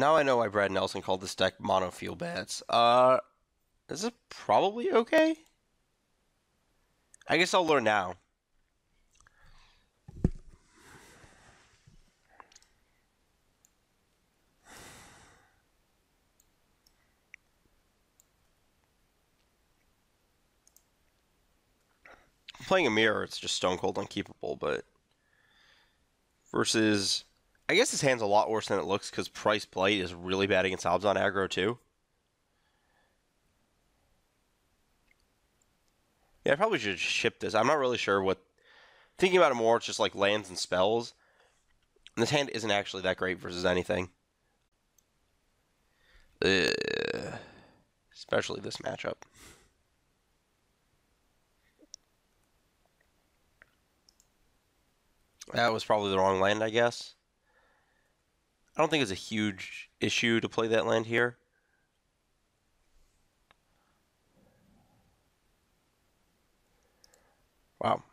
Now I know why Brad Nelson called this deck mono-fuel bats. This is probably okay? I guess I'll learn now. Playing a mirror, it's just stone cold unkeepable, but versus, I guess this hand's a lot worse than it looks because Price Blight is really bad against Abzan aggro too. Yeah, I probably should ship this. I'm not really sure what. Thinking about it more, it's just like lands and spells. And this hand isn't actually that great versus anything. Especially this matchup. That was probably the wrong land, I guess. I don't think it's a huge issue to play that land here. Wow.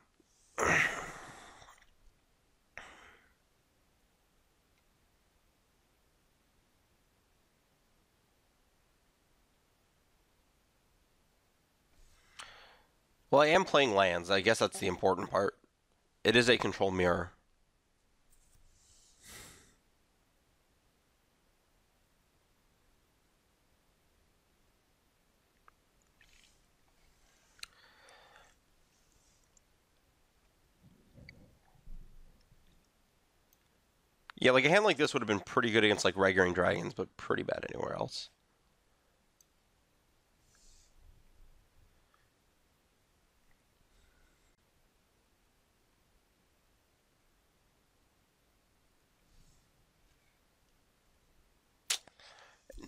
Well, I am playing lands. I guess that's the important part. It is a control mirror. Yeah, like a hand like this would have been pretty good against like Regular Dragons, but pretty bad anywhere else.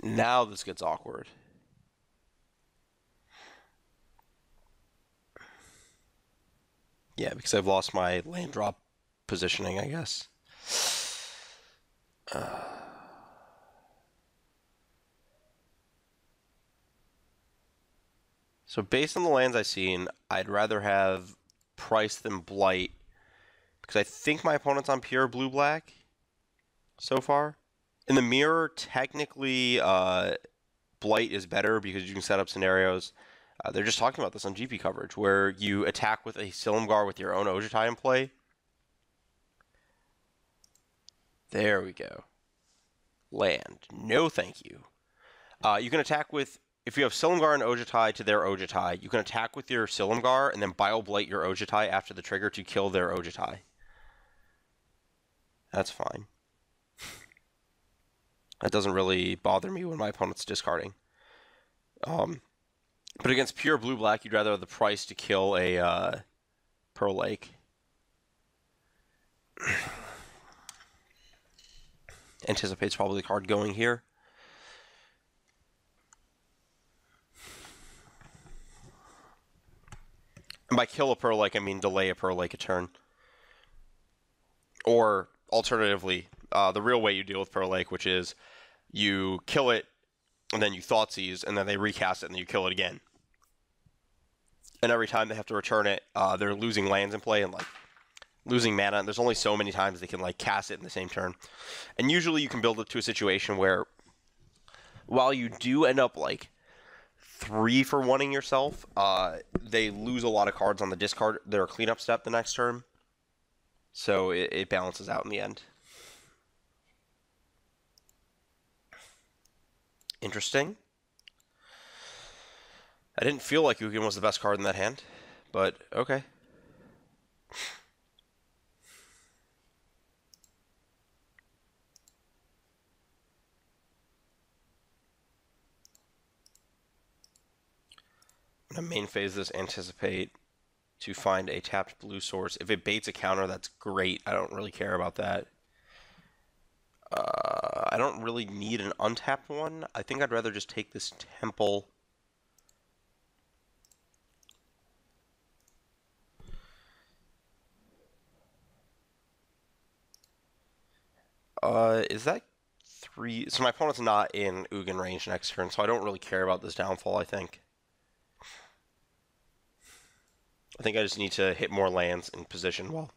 Now this gets awkward. Yeah, because I've lost my land drop positioning, I guess. So based on the lands I've seen, I'd rather have Price than Blight because I think my opponent's on pure blue-black so far. In the mirror, technically, Blight is better because you can set up scenarios. They're just talking about this on GP coverage where you attack with a Silumgar with your own Ojutai in play. There we go. Land. No thank you. You can attack with, if you have Silumgar and Ojutai to their Ojutai, you can attack with your Silumgar and then Bioblight your Ojutai after the trigger to kill their Ojutai. That's fine. That doesn't really bother me when my opponent's discarding. But against pure blue-black, you'd rather have the Price to kill a Pearl Lake. Anticipate's probably the card going here. And by kill a Pearl Lake, I mean delay a Pearl Lake a turn. Or, alternatively, the real way you deal with Pearl Lake, which is you kill it, and then you Thoughtseize, and then they recast it, and then you kill it again. And every time they have to return it, they're losing lands in play and like losing mana. And there's only so many times they can like cast it in the same turn. And usually you can build it to a situation where, while you do end up like 3-for-1ing yourself, they lose a lot of cards on the discard, their cleanup step the next turn. So it balances out in the end. Interesting. I didn't feel like Ugin was the best card in that hand, but okay. I'm going to main phase this, anticipate to find a tapped blue source. If it baits a counter, that's great. I don't really care about that. I don't really need an untapped one. I think I'd rather just take this Temple. Is that 3? So my opponent's not in Ugin range next turn, so I don't really care about this downfall, I think. I think I just need to hit more lands in position well.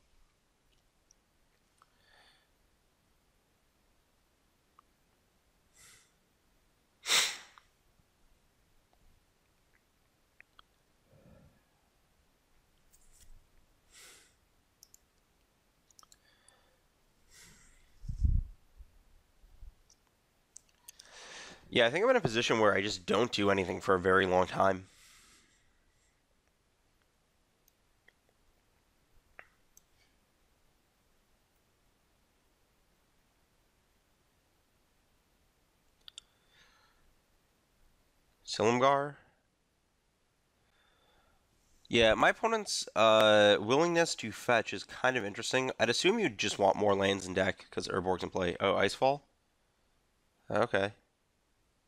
Yeah, I think I'm in a position where I just don't do anything for a very long time. Silumgar? Yeah, my opponent's willingness to fetch is kind of interesting. I'd assume you'd just want more lands in deck because Urborg can play. Oh, Icefall? Okay.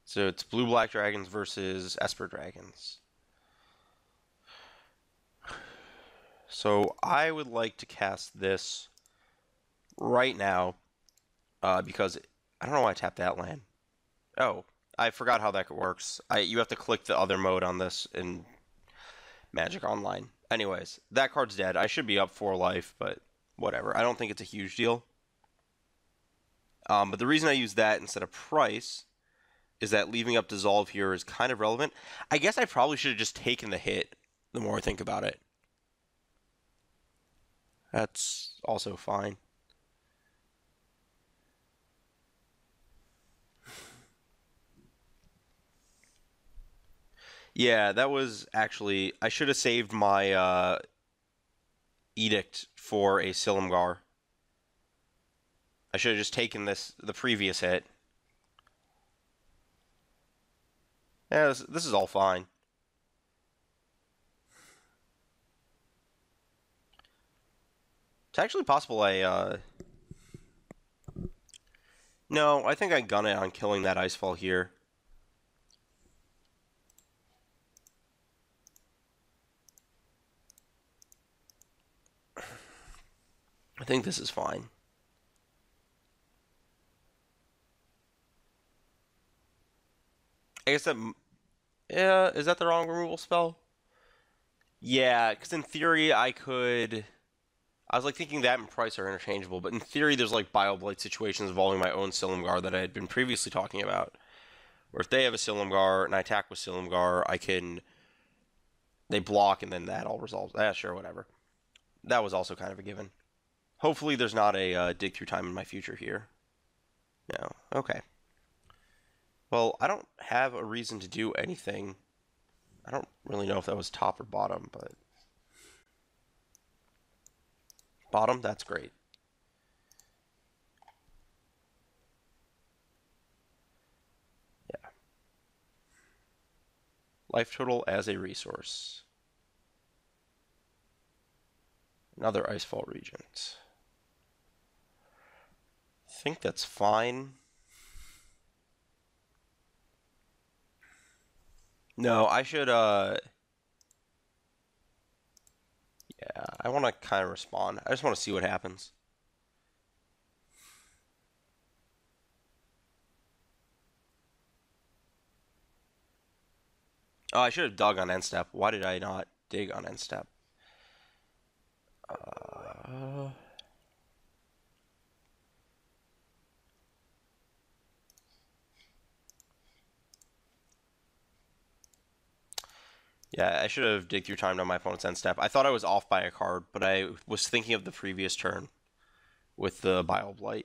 So it's blue-black dragons versus Esper dragons. So I would like to cast this right now because I don't know why I tapped that land. Oh, I forgot how that works. You have to click the other mode on this in Magic Online. Anyways, that card's dead. I should be up 4 life, but whatever. I don't think it's a huge deal. But the reason I use that instead of Price is that leaving up Dissolve here is kind of relevant. I guess I probably should have just taken the hit the more I think about it. That's also fine. Yeah, that was actually... I should have saved my Edict for a Silumgar. I should have just taken the previous hit. Yeah, this is all fine. It's actually possible No, I think I gun it on killing that Icefall here. I think this is fine. I guess that... Yeah, is that the wrong removal spell? Yeah, because in theory I could... I was like thinking that and Price are interchangeable, but in theory there's like Bioblight situations involving my own Silumgar that I had been previously talking about. Where if they have a Silumgar and I attack with Silumgar, I can... They block and then that all resolves. Sure, whatever. That was also kind of a given. Hopefully there's not a dig through time in my future here. No. Okay. Well, I don't have a reason to do anything. I don't really know if that was top or bottom, but... Bottom? That's great. Yeah. Life total as a resource. Another Icefall Regent. I think that's fine. No, I should, yeah, I want to kind of respond. I just want to see what happens. Oh, I should have dug on end step. Why did I not dig on end step? Yeah, I should have dig through time on my opponent's end step. I thought I was off by a card, but I was thinking of the previous turn with the Bioblight.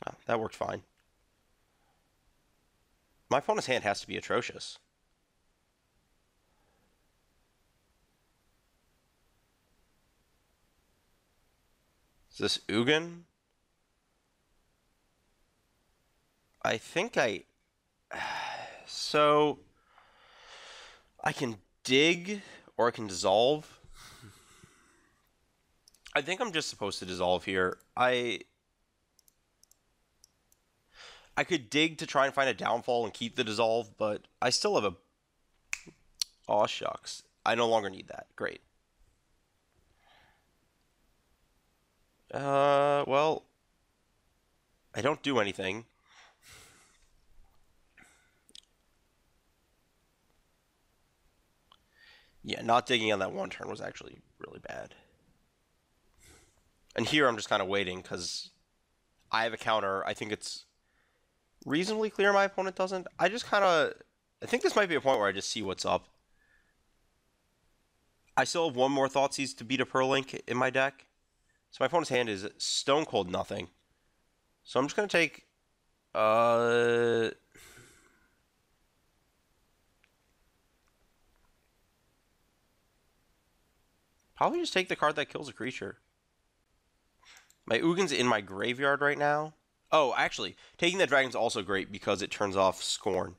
Oh, that worked fine. My opponent's hand has to be atrocious. Is this Ugin? I think I... So... I can dig, or I can dissolve. I think I'm just supposed to dissolve here. I could dig to try and find a downfall and keep the dissolve, but I still have a... Aw, shucks. I no longer need that. Great. Well... I don't do anything. Yeah, not digging on that one turn was actually really bad. And here I'm just kind of waiting, because I have a counter. I think it's reasonably clear my opponent doesn't. I just kind of... I think this might be a point where I just see what's up. I still have one more Thoughtseize to beat a Purrlink in my deck. So my opponent's hand is stone cold nothing. So I'm just going to take Uh, Probably just take the card that kills a creature. My Ugin's in my graveyard right now. Oh, actually, taking that dragon's also great because it turns off Scorn.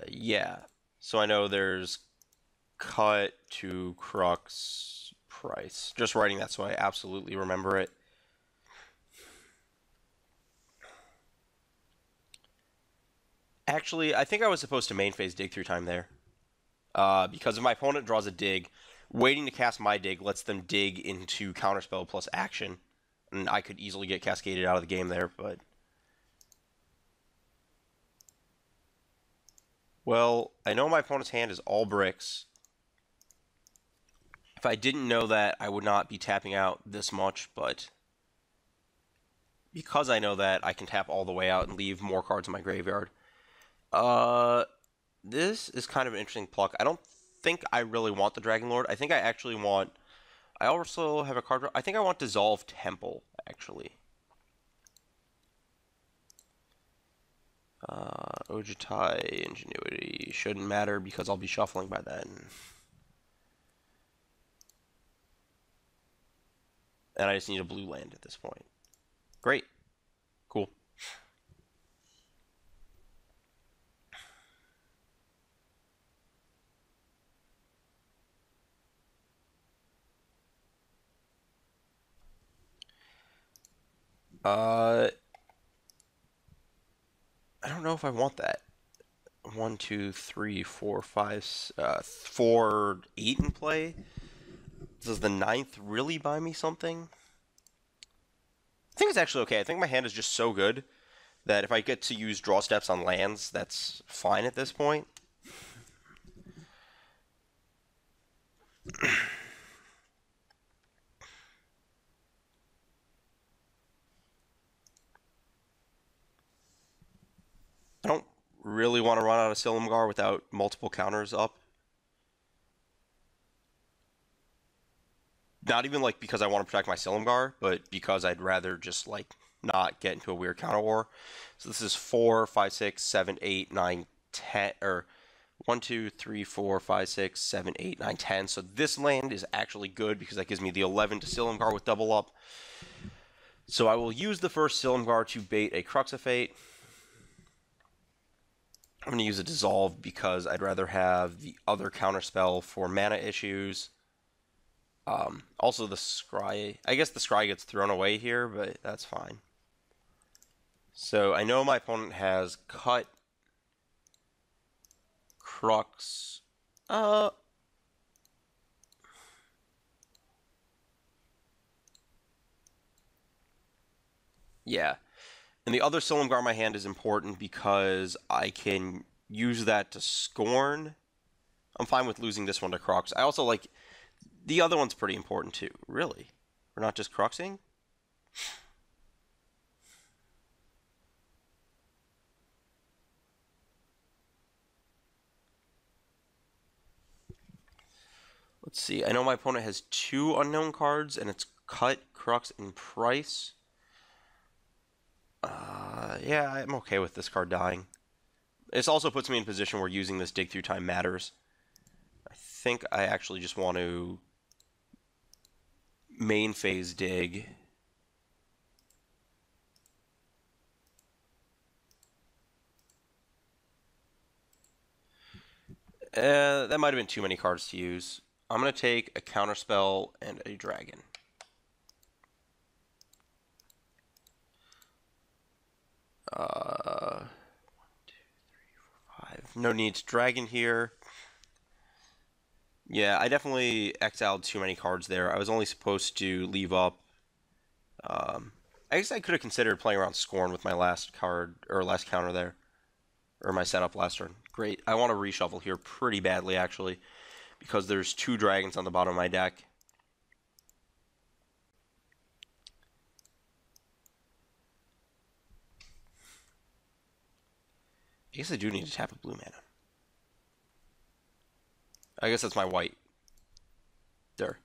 Yeah. So I know there's cut to Crux price. Just writing that so I absolutely remember it. Actually, I think I was supposed to main phase dig through time there. Because if my opponent draws a dig, waiting to cast my dig lets them dig into counterspell plus action. And I could easily get cascaded out of the game there, but... Well, I know my opponent's hand is all bricks. If I didn't know that, I would not be tapping out this much, but... Because I know that, I can tap all the way out and leave more cards in my graveyard. This is kind of an interesting pluck. I don't think I really want the Dragon Lord. I think I actually want... I also have a card... I think I want Dissolve Temple, actually. Ojutai, Ingenuity shouldn't matter because I'll be shuffling by then. And I just need a blue land at this point. Great. Cool. I don't know if I want that. 1, 2, 3, 4, 5, 4, 8 in play. Does the 9th really buy me something? I think it's actually okay. I think my hand is just so good that if I get to use draw steps on lands, that's fine at this point. I don't really want to run out of Silumgar without multiple counters up. Not even like because I want to protect my Silumgar, but because I'd rather just like not get into a weird counter war. So this is 4, 5, 6, 7, 8, 9, 10, or 1, 2, 3, 4, 5, 6, 7, 8, 9, 10. So this land is actually good because that gives me the 11 to Silumgar with double up. So I will use the first Silumgar to bait a Crux of Fate. I'm going to use a Dissolve because I'd rather have the other counterspell for mana issues. Also the Scry. I guess the Scry gets thrown away here, but that's fine. So I know my opponent has cut Crux. Yeah. And the other Silumgar in my hand is important because I can use that to Scorn. I'm fine with losing this one to Crux. I also like... The other one's pretty important too. Really? We're not just Cruxing? Let's see. I know my opponent has 2 unknown cards, and it's cut, Crux, and Price. Yeah, I'm okay with this card dying. This also puts me in a position where using this dig through time matters. I think I actually just want to main phase dig. That might have been too many cards to use. I'm going to take a counterspell and a dragon. One, 2, 3, 4, 5. No need to dragon here. Yeah, I definitely exiled too many cards there. I was only supposed to leave up. I guess I could have considered playing around Scorn with my last card, or last counter there. Or my setup last turn. Great. I want to reshuffle here pretty badly, actually, because there's 2 dragons on the bottom of my deck. I guess I do need to tap a blue mana. I guess that's my white. There.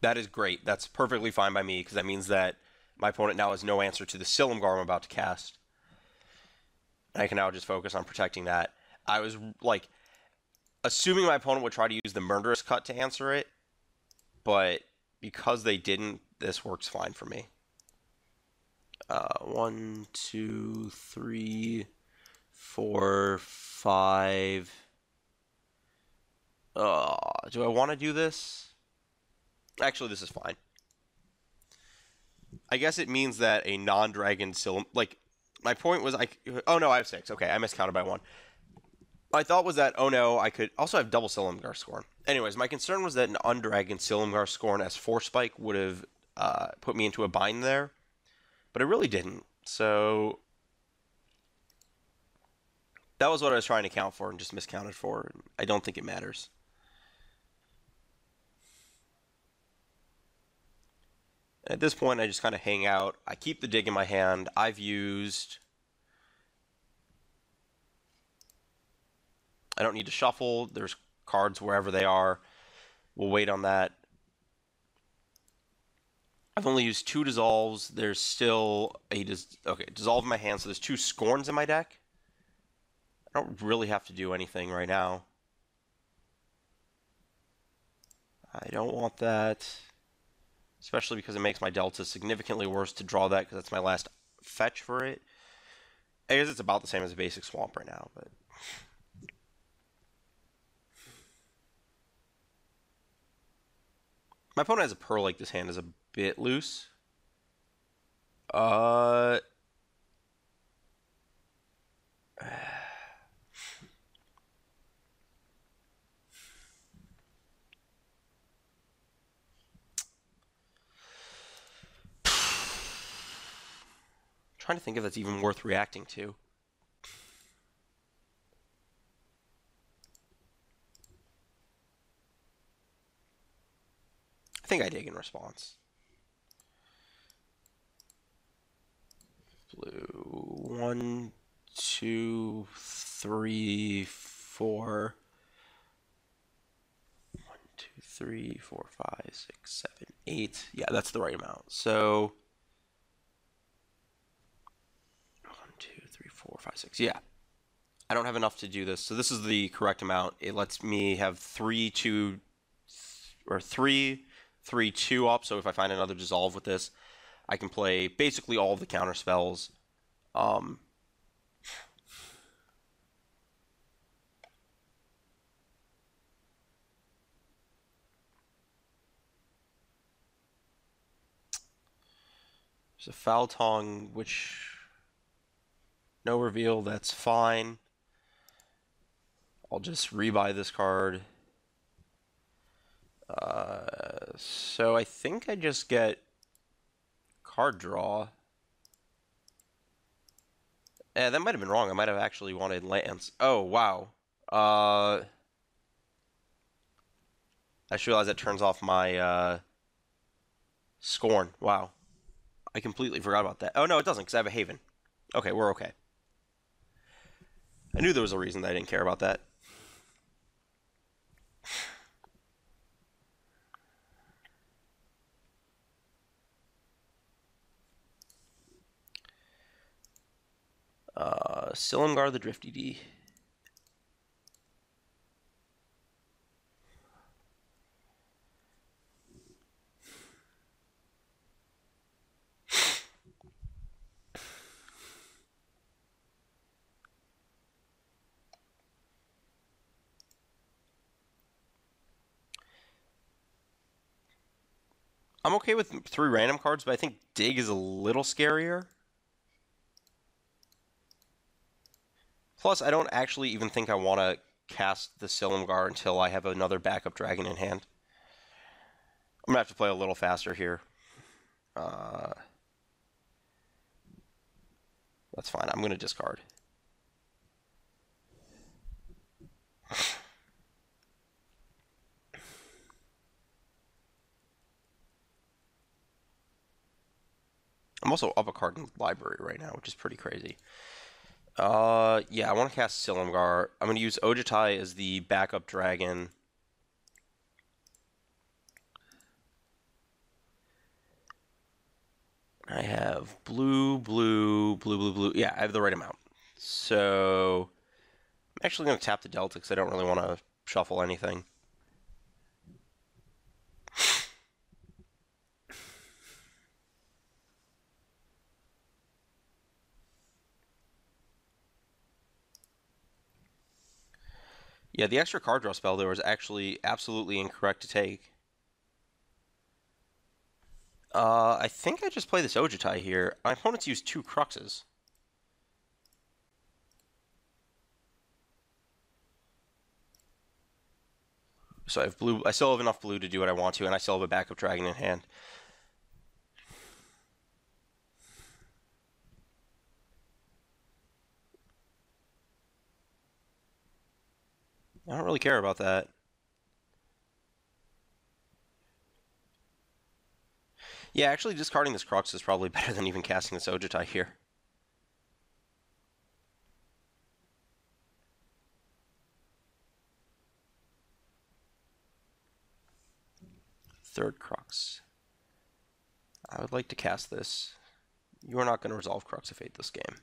That is great. That's perfectly fine by me because that means that my opponent now has no answer to the Silumgar I'm about to cast. I can now just focus on protecting that. I was like assuming my opponent would try to use the Murderous Cut to answer it, but because they didn't, this works fine for me. 1, 2, 3, 4, 5. Do I want to do this? Actually, this is fine. I guess it means that a non-dragon like, my point was oh no, I have 6. Okay, I miscounted by 1. My thought was that, oh no, I could also have double Silumgar Scorn. Anyways, my concern was that an undragon Silumgar Scorn as Force Spike would have put me into a bind there, but it really didn't. So that was what I was trying to count for and just miscounted for. I don't think it matters. At this point, I just kind of hang out. I keep the dig in my hand. I've used... I don't need to shuffle. There's cards wherever they are. We'll wait on that. I've only used 2 dissolves. There's still a dissolve in my hand, so there's 2 scorns in my deck. I don't really have to do anything right now. I don't want that, especially because it makes my delta significantly worse to draw that because that's my last fetch for it. I guess it's about the same as a basic swamp right now, but... My opponent has a Pearl like this hand is a bit loose. Trying to think if that's even worth reacting to. I think I dig in response. Blue. 1, 2, 3, 4. 1, 2, 3, 4, 5, 6, 7, 8. Yeah, that's the right amount. So 1, 2, 3, 4, 5, 6. Yeah. I don't have enough to do this. So this is the correct amount. It lets me have 3, 2, or 3, 3, 2 up. So if I find another dissolve with this, I can play basically all of the counter spells. There's a Foul Tongue, which no reveal, that's fine. I'll just rebuy this card. So I think I just get card draw. That might have been wrong. I might have actually wanted lands. Oh, wow. I just realized that turns off my Scorn. Wow. I completely forgot about that. Oh, no, it doesn't, because I have a Haven. Okay, we're okay. I knew there was a reason that I didn't care about that. Silumgar the Drifty D. I'm okay with 3 random cards, but I think Dig is a little scarier. Plus, I don't actually even think I want to cast the Silumgar until I have another backup dragon in hand. I'm going to have to play a little faster here. That's fine. I'm going to discard. I'm also up a card in the library right now, which is pretty crazy. Yeah, I want to cast Silumgar. I'm going to use Ojutai as the backup dragon. I have blue, blue, blue, blue, blue. Yeah, I have the right amount. So I'm actually going to tap the Delta because I don't really want to shuffle anything. Yeah, the extra card draw spell there was actually absolutely incorrect to take. I think I just play this Ojutai here. My opponent's used 2 Cruxes. So I have blue. I still have enough blue to do what I want to, and I still have a backup dragon in hand. I don't really care about that. Yeah, actually discarding this Crux is probably better than even casting this Ojutai here. Third Crux. I would like to cast this. You are not going to resolve Cruxifate this game.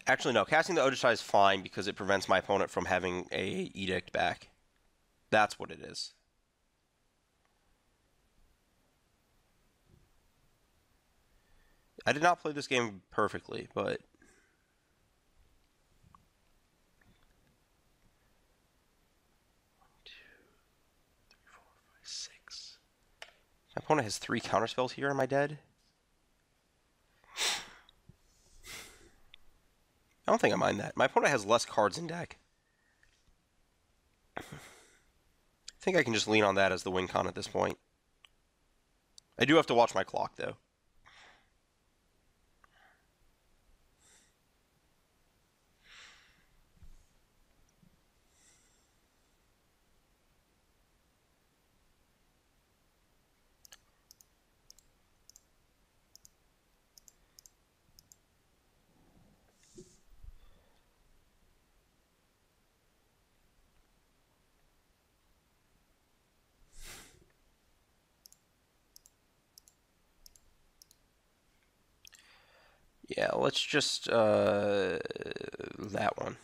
Actually, no. Casting the Ojutai is fine because it prevents my opponent from having a Edict back. That's what it is. I did not play this game perfectly, but... 6. My opponent has 3 counterspells here. Am I dead? I don't think I mind that. My opponent has less cards in deck. I think I can just lean on that as the win con at this point. I do have to watch my clock, though. Yeah, let's just, that one.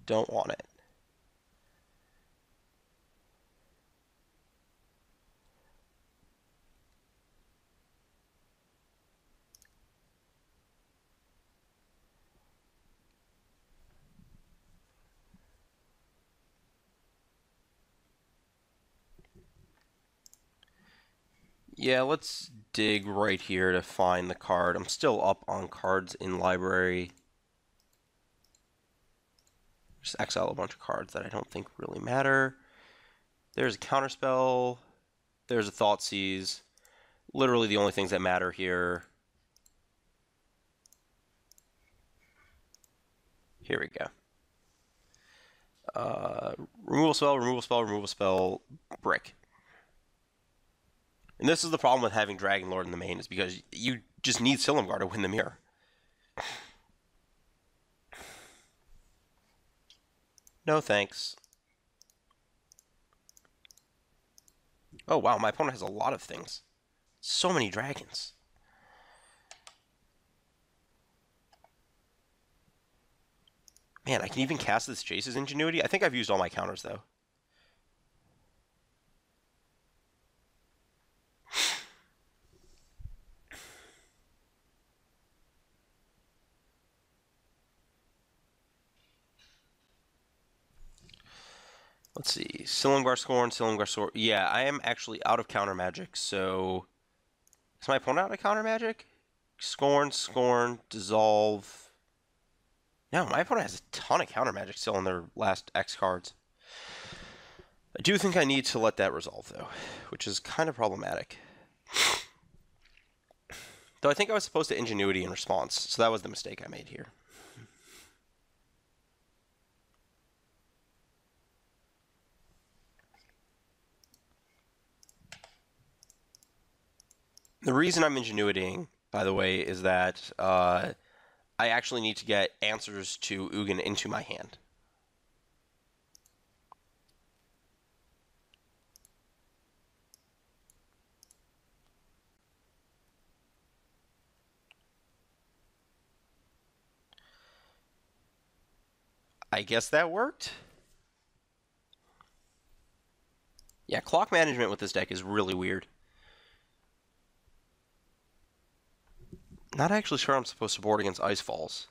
Don't want it. Yeah, let's dig right here to find the card. I'm still up on cards in library. Just exile a bunch of cards that I don't think really matter. There's a counterspell. There's a Thoughtseize. Literally the only things that matter here. Here we go. Removal spell, removal spell, removal spell, brick. And this is the problem with having Dragon Lord in the main, is because you just need Silumgar to win the mirror. No thanks. Oh wow, my opponent has a lot of things. So many dragons. Man, I can even cast this Jace's Ingenuity. I think I've used all my counters, though. Let's see. Silumgar Scorn, Silumgar Sword. Yeah, I am actually out of counter magic, so... Is my opponent out of counter magic? Scorn, Scorn, Dissolve... No, my opponent has a ton of counter magic still in their last X cards. I do think I need to let that resolve, though, which is kind of problematic. Though I think I was supposed to Ingenuity in response, so that was the mistake I made here. The reason I'm Ingenuitying, by the way, is that I actually need to get answers to Ugin into my hand. I guess that worked. Yeah, clock management with this deck is really weird. Not actually sure I'm supposed to board against Ice Falls.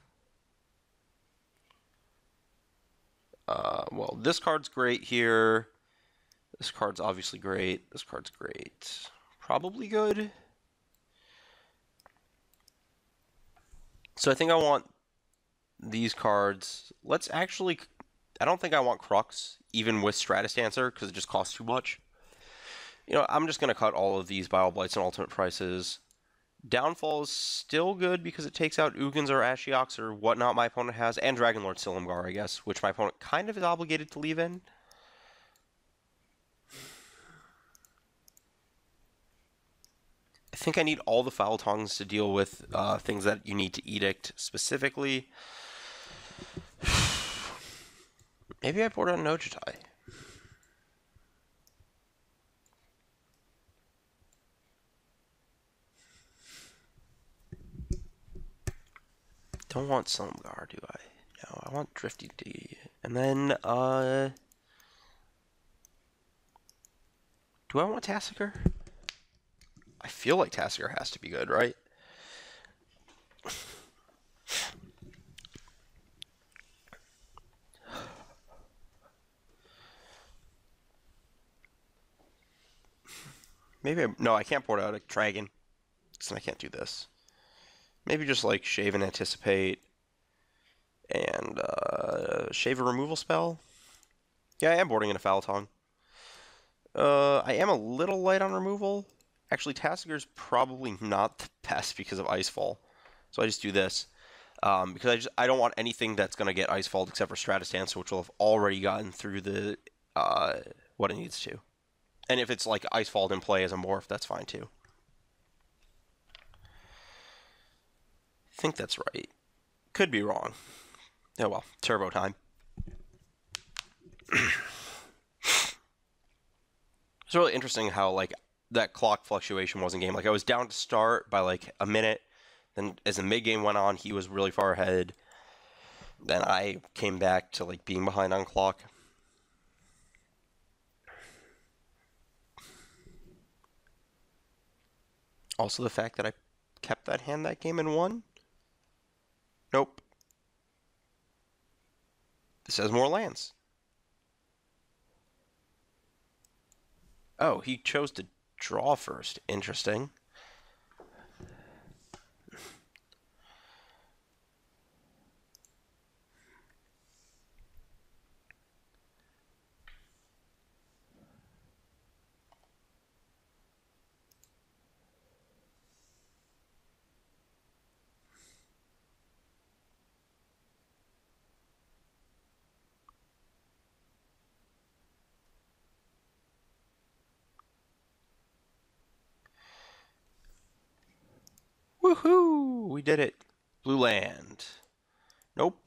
Well, this card's great here. This card's obviously great. This card's great. Probably good. So I think I want these cards. Let's actually... I don't think I want Crux, even with Stratus Dancer, because it just costs too much. You know, I'm just going to cut all of these Bile Blights and Ultimate Prices. Downfall is still good because it takes out Ugins or Ashioks or whatnot my opponent has, and Dragonlord Silumgar, I guess, which my opponent kind of is obligated to leave in. I think I need all the Foul Tongues to deal with things that you need to Edict specifically. Maybe I board on Nojitai. Don't want Silumgar, do I? No, I want Drifty D. And then, do I want Tassiger? I feel like Tassiger has to be good, right? Maybe no, I can't board out a Dragon. So I can't do this. Maybe just like Shave and Anticipate. And Shave a removal spell. Yeah, I am boarding in a Foul Tongue. I am a little light on removal. Actually, Tassiger's probably not the best because of Icefall. So I just do this. Because I don't want anything that's going to get Icefalled except for Stratus Dancer, which will have already gotten through the what it needs to. And if it's like Icefalled in play as a morph, that's fine too. I think that's right. Could be wrong. Oh well, turbo time. It's really interesting how like that clock fluctuation was in game. Like I was down to start by like a minute, then as the mid game went on, he was really far ahead. Then I came back to like being behind on clock. Also the fact that I kept that hand that game and won. Nope. This has more lands. Oh, he chose to draw first. Interesting. Woohoo! We did it. Blue land. Nope.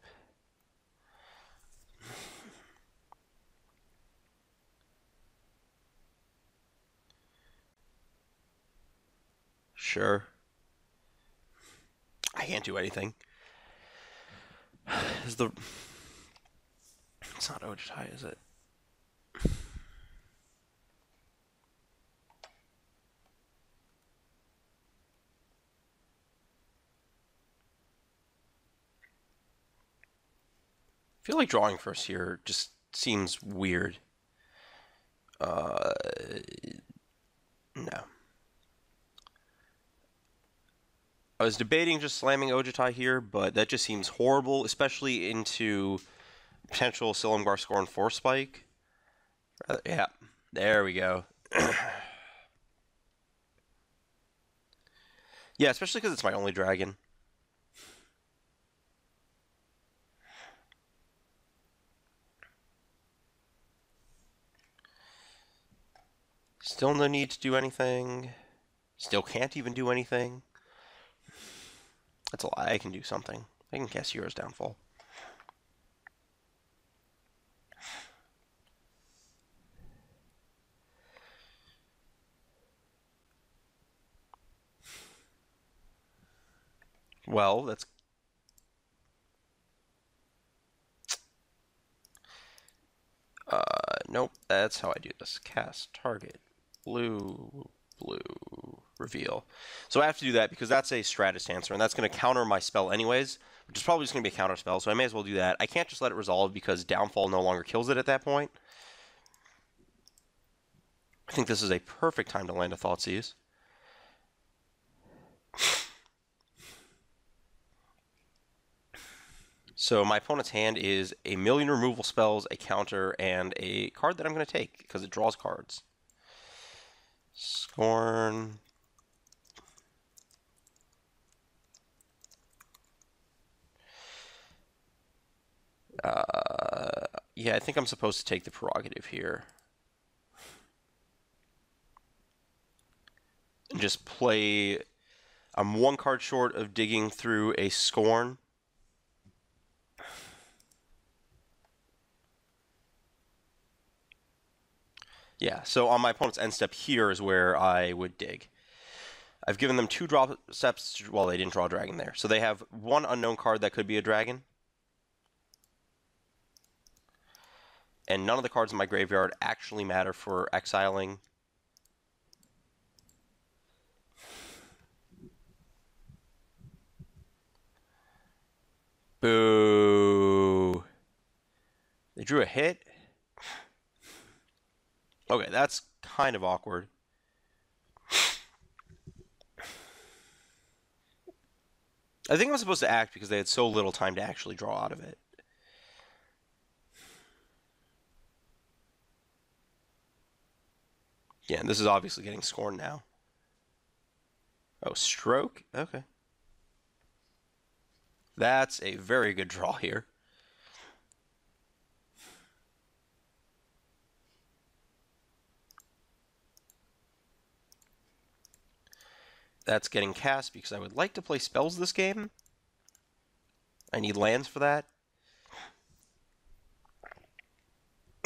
Sure. I can't do anything. Is the... It's not Ojitai, is it? I feel like drawing first here just seems weird. No. I was debating just slamming Ojitai here, but that just seems horrible, especially into potential Silumgar score and Force Spike. Yeah, there we go. Yeah, especially because it's my only dragon. Still no need to do anything. Still can't even do anything. That's a lie. I can do something. I can cast Hero's Downfall. Well, that's... nope, that's how I do this. Cast, target, blue, reveal. So I have to do that because that's a Stratus answer, and that's going to counter my spell anyways, which is probably just going to be a counter spell, so I may as well do that. I can't just let it resolve because Downfall no longer kills it at that point. I think this is a perfect time to land a Thoughtseize. So my opponent's hand is a million removal spells, a counter, and a card that I'm going to take because it draws cards. Scorn. Yeah, I think I'm supposed to take the prerogative here. And just play... I'm one card short of digging through a Scorn. Yeah, so on my opponent's end step here is where I would dig. I've given them 2 draw steps. Well, they didn't draw a dragon there. So they have 1 unknown card that could be a dragon. And none of the cards in my graveyard actually matter for exiling. Boo. They drew a hit. Okay, that's kind of awkward. I think I'm supposed to act because they had so little time to actually draw out of it. Yeah, and this is obviously getting scorned now. Oh, stroke? Okay. That's a very good draw here. That's getting cast because I would like to play spells this game. I need lands for that.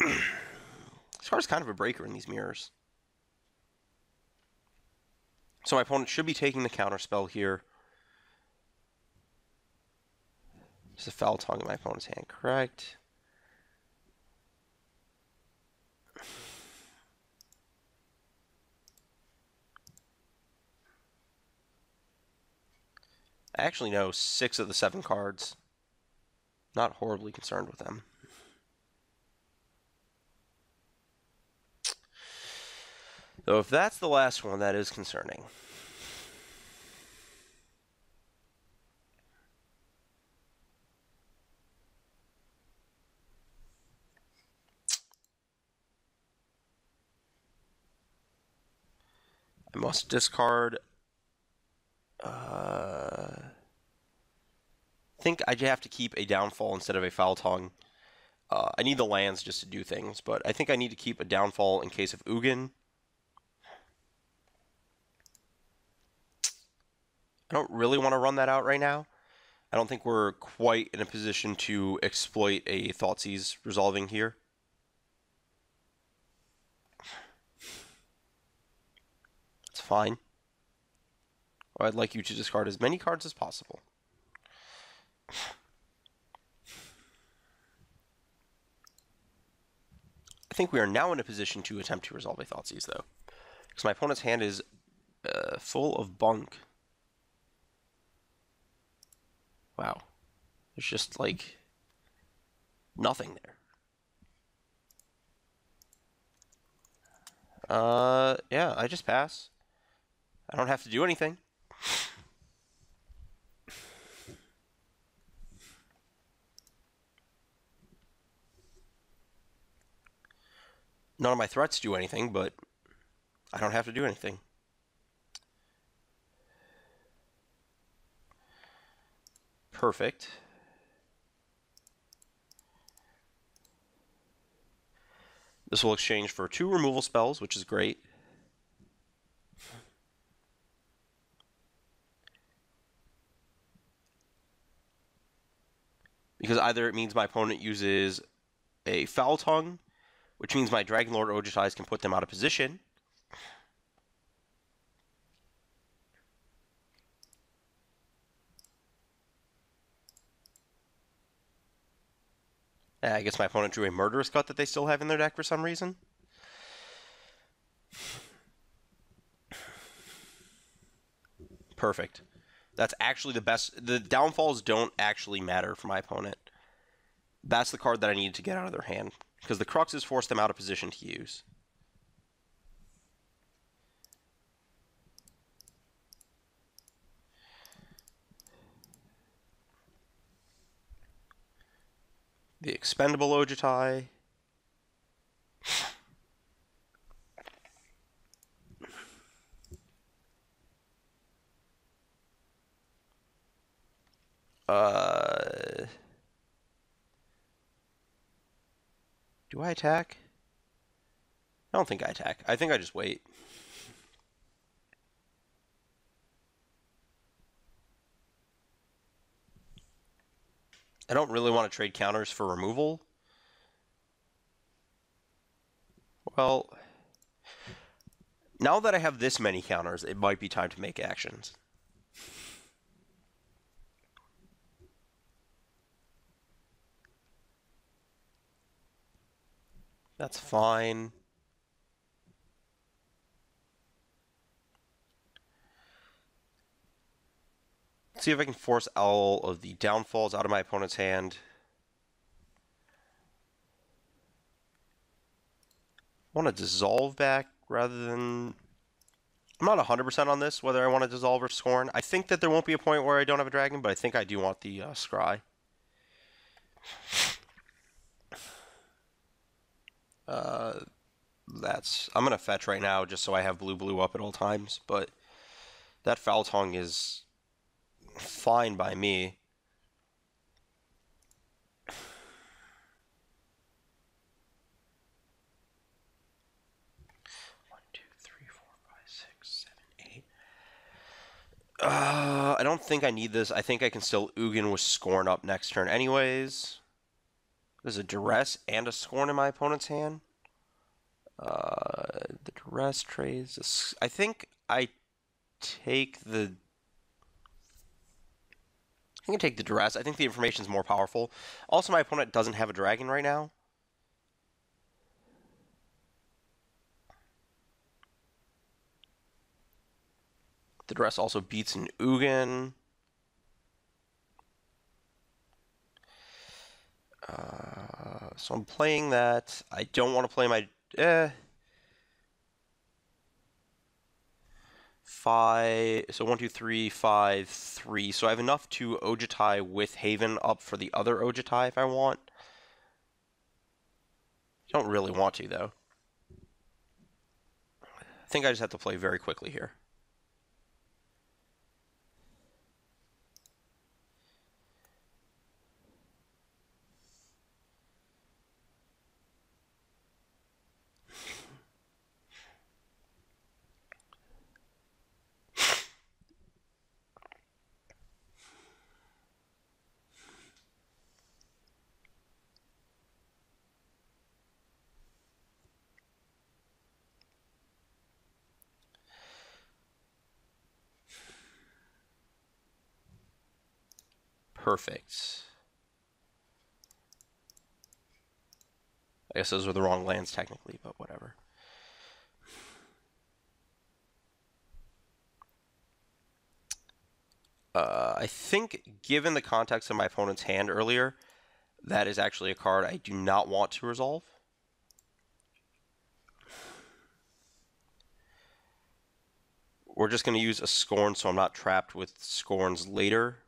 This card's kind of a breaker in these mirrors. So my opponent should be taking the counter spell here. There's a foul tongue in my opponent's hand, correct? I actually know 6 of the 7 cards. Not horribly concerned with them. Though if that's the last one, that is concerning. I must discard. I think I have to keep a downfall instead of a foul tongue. I need the lands just to do things, but I think I need to keep a downfall in case of Ugin. I don't really want to run that out right now. I don't think we're quite in a position to exploit a Thoughtseize resolving here. It's fine. I'd like you to discard as many cards as possible. I think we are now in a position to attempt to resolve a Thoughtseize, though. Because my opponent's hand is full of bunk. Wow. There's just, like, nothing there. Yeah, I just pass. I don't have to do anything. None of my threats do anything, but I don't have to do anything. Perfect. This will exchange for 2 removal spells, which is great. because either it means my opponent uses a Foul Tongue, which means my Dragon Lord Ojutais can put them out of position. I guess my opponent drew a Murderous Cut that they still have in their deck for some reason. Perfect. That's actually the best. The downfalls don't actually matter for my opponent. That's the card that I needed to get out of their hand, because the Cruxes force them out of position to use. The Expendable Ojutai. Do I attack? I don't think I attack. I think I just wait. I don't really want to trade counters for removal. Well, now that I have this many counters, it might be time to make actions. That's fine. Let's see if I can force all of the downfalls out of my opponent's hand. I want to dissolve back rather than... I'm not 100% on this, whether I want to dissolve or scorn. I think that there won't be a point where I don't have a dragon, but I think I do want the scry. I'm going to fetch right now just so I have blue up at all times, but that Foul Tongue is fine by me. I don't think I need this. I think I can still Ugin with Scorn up next turn anyways. There's a Duress and a Scorn in my opponent's hand. The Duress trades... I think I take the... I can take the Duress. I think the information is more powerful. Also, my opponent doesn't have a dragon right now. The Duress also beats an Ugin. So I'm playing that. I don't want to play my... 5... So 1, 2, 3, 5, 3. So I have enough to Ojutai with Haven up for the other Ojutai if I want. I don't really want to, though. I think I just have to play very quickly here. Perfect. I guess those were the wrong lands technically, but whatever. I think, given the context of my opponent's hand earlier, that is actually a card I do not want to resolve. We're just going to use a Scorn so I'm not trapped with Scorns later.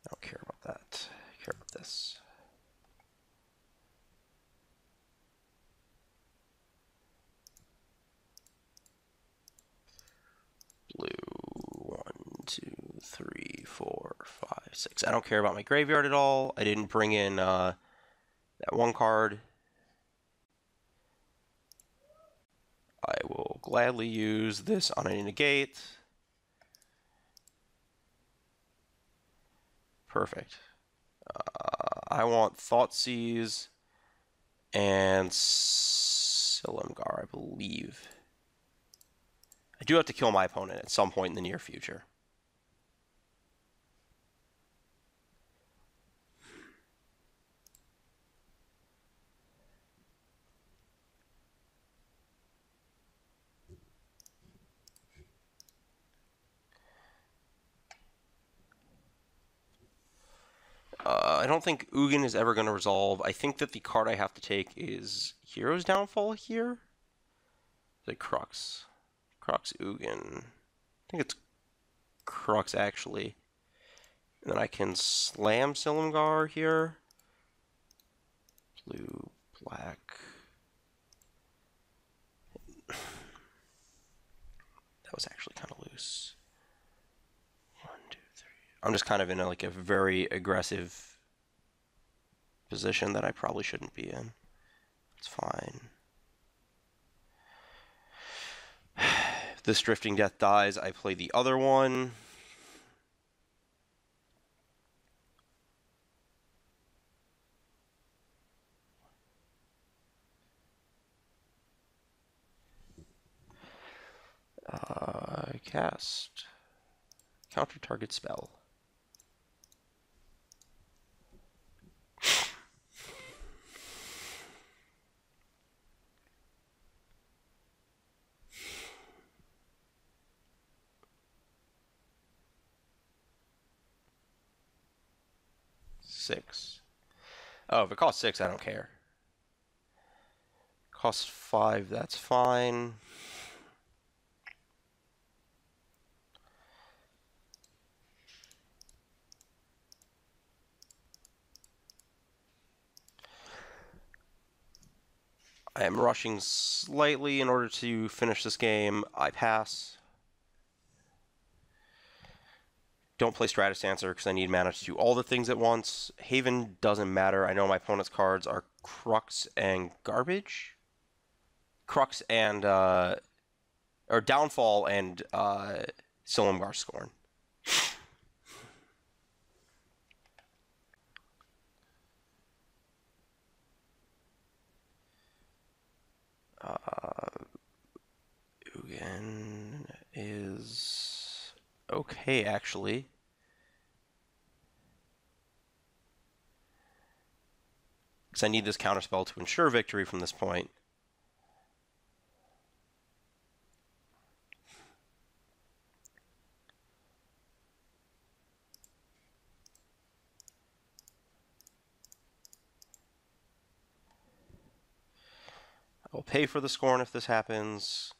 I don't care about that. I care about this. Blue, 1, 2, 3, 4, 6. I don't care about my graveyard at all. I didn't bring in that one card. I will gladly use this on a negate. Perfect. I want Thoughtseize and Silumgar, I believe. I do have to kill my opponent at some point in the near future. I don't think Ugin is ever going to resolve. I think that the card I have to take is Hero's Downfall here. The Crux. Crux Ugin. I think it's Crux, actually. And then I can slam Silumgar here. Blue, black. That was actually kind of loose. 1, 2, 3. I'm just kind of in a very aggressive position that I probably shouldn't be in. It's fine. If this Drifting Death dies, I play the other one. Cast. Counter target spell. Six. Oh, if it costs 6, I don't care. Costs 5, that's fine. I am rushing slightly in order to finish this game. I pass. Don't play Stratus Dancer because I need mana to do all the things at once. Haven doesn't matter. I know my opponent's cards are Crux and Garbage. Crux and, or Downfall and Silumgar Scorn. Ugin is okay, actually. Because I need this counterspell to ensure victory from this point. I will pay for the Scorn if this happens.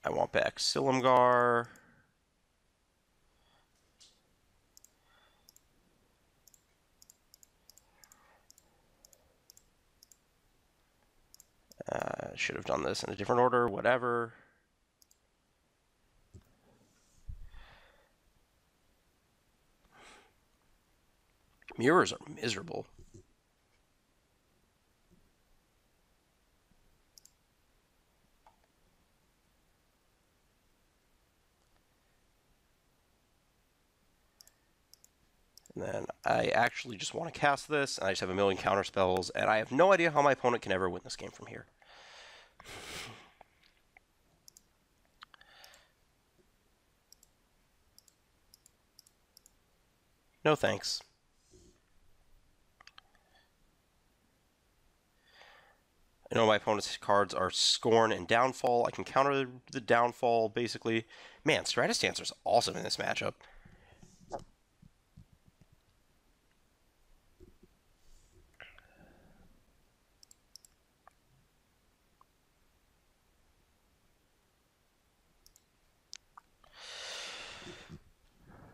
I want back Silumgar. Should have done this in a different order, whatever. Mirrors are miserable. And then I actually just want to cast this, and I just have a million counter spells, and I have no idea how my opponent can ever win this game from here. No thanks. I know my opponent's cards are Scorn and Downfall. I can counter the Downfall, basically. Man, Stratus Dancer's awesome in this matchup.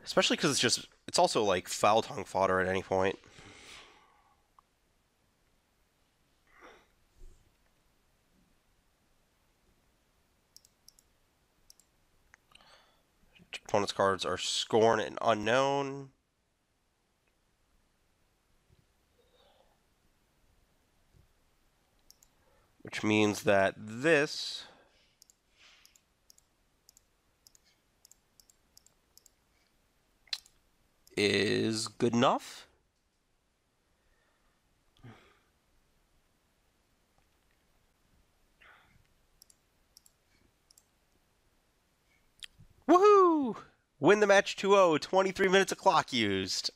Especially because it's also like foul tongue fodder at any point. opponent's cards are scorn and unknown. Which means that this is good enough. Woohoo! Win the match 2-0, 23 minutes of clock used.